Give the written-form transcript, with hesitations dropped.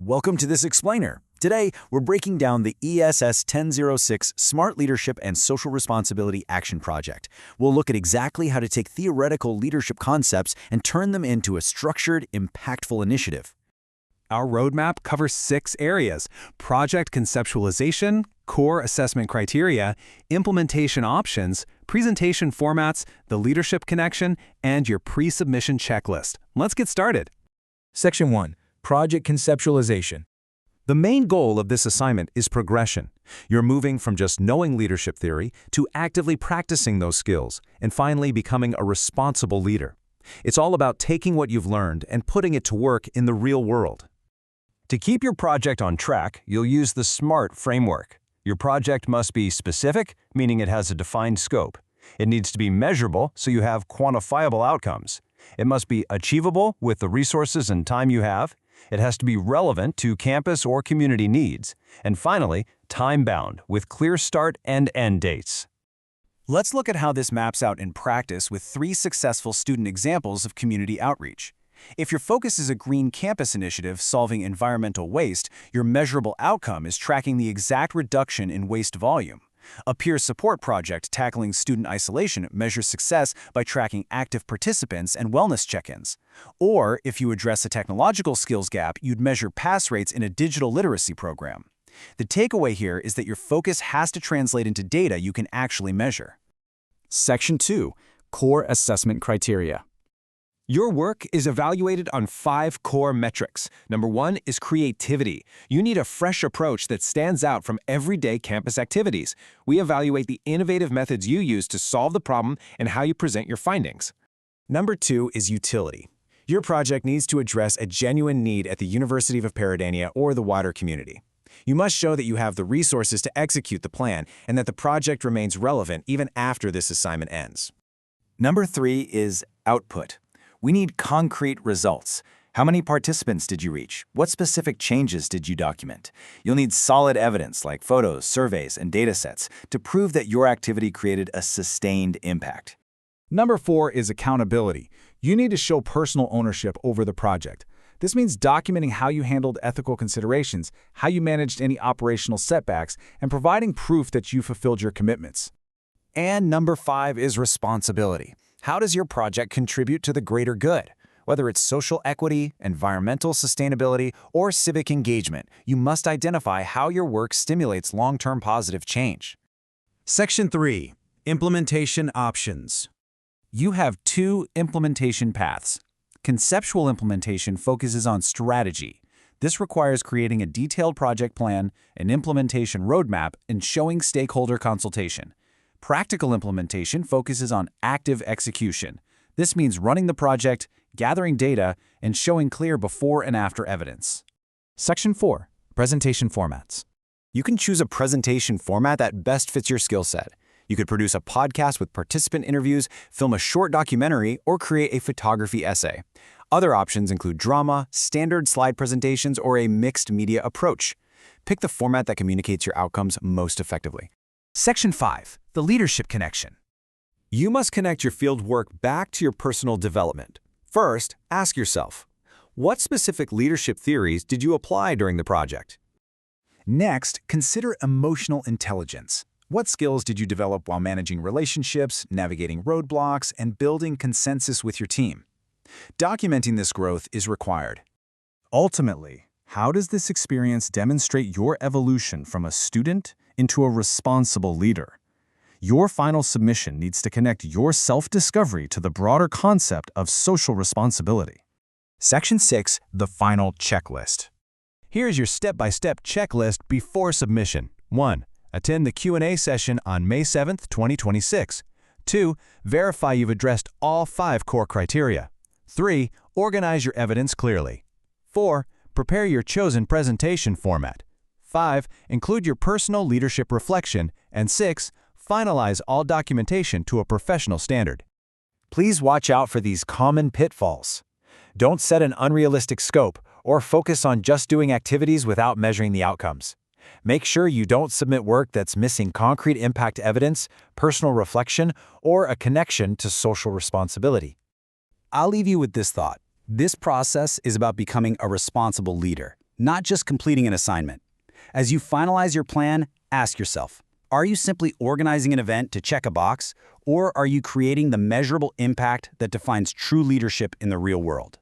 Welcome to this explainer. Today, we're breaking down the ESS 1006 Smart Leadership and Social Responsibility Action Project. We'll look at exactly how to take theoretical leadership concepts and turn them into a structured, impactful initiative. Our roadmap covers 6 areas: project conceptualization, core assessment criteria, implementation options, presentation formats, the leadership connection, and your pre-submission checklist. Let's get started. Section 1. Project Conceptualization. The main goal of this assignment is progression. You're moving from just knowing leadership theory to actively practicing those skills and finally becoming a responsible leader. It's all about taking what you've learned and putting it to work in the real world. To keep your project on track, you'll use the SMART framework. Your project must be specific, meaning it has a defined scope. It needs to be measurable, so you have quantifiable outcomes. It must be achievable with the resources and time you have. It has to be relevant to campus or community needs. And finally, time-bound with clear start and end dates. Let's look at how this maps out in practice with 3 successful student examples of community outreach. If your focus is a green campus initiative solving environmental waste, your measurable outcome is tracking the exact reduction in waste volume. A peer support project tackling student isolation measures success by tracking active participants and wellness check-ins. Or, if you address a technological skills gap, you'd measure pass rates in a digital literacy program. The takeaway here is that your focus has to translate into data you can actually measure. Section 2. Core Assessment Criteria. Your work is evaluated on 5 core metrics. Number 1 is creativity. You need a fresh approach that stands out from everyday campus activities. We evaluate the innovative methods you use to solve the problem and how you present your findings. Number 2 is utility. Your project needs to address a genuine need at the University of Peradeniya or the wider community. You must show that you have the resources to execute the plan and that the project remains relevant even after this assignment ends. Number 3 is output. We need concrete results. How many participants did you reach? What specific changes did you document? You'll need solid evidence like photos, surveys, and datasets to prove that your activity created a sustained impact. Number 4 is accountability. You need to show personal ownership over the project. This means documenting how you handled ethical considerations, how you managed any operational setbacks, and providing proof that you fulfilled your commitments. And number 5 is responsibility. How does your project contribute to the greater good? Whether it's social equity, environmental sustainability, or civic engagement, you must identify how your work stimulates long-term positive change. Section 3. Implementation Options. You have 2 implementation paths. Conceptual implementation focuses on strategy. This requires creating a detailed project plan, an implementation roadmap, and showing stakeholder consultation. Practical implementation focuses on active execution. This means running the project, gathering data, and showing clear before and after evidence. Section 4. Presentation Formats. You can choose a presentation format that best fits your skill set. You could produce a podcast with participant interviews, film a short documentary, or create a photography essay. Other options include drama, standard slide presentations, or a mixed media approach. Pick the format that communicates your outcomes most effectively. Section 5. The Leadership Connection. You must connect your field work back to your personal development. First, ask yourself, what specific leadership theories did you apply during the project? Next, consider emotional intelligence. What skills did you develop while managing relationships, navigating roadblocks, and building consensus with your team? Documenting this growth is required. Ultimately, how does this experience demonstrate your evolution from a student into a responsible leader? Your final submission needs to connect your self-discovery to the broader concept of social responsibility. Section 6. The Final Checklist. Here's your step-by-step checklist before submission. 1. Attend the Q&A session on May 7, 2026. 2. Verify you've addressed all 5 core criteria. 3. Organize your evidence clearly. 4. Prepare your chosen presentation format. 5. Include your personal leadership reflection. And 6. Finalize all documentation to a professional standard. Please watch out for these common pitfalls. Don't set an unrealistic scope or focus on just doing activities without measuring the outcomes. Make sure you don't submit work that's missing concrete impact evidence, personal reflection, or a connection to social responsibility. I'll leave you with this thought. This process is about becoming a responsible leader. not just completing an assignment. As you finalize your plan, ask yourself, are you simply organizing an event to check a box, or are you creating the measurable impact that defines true leadership in the real world?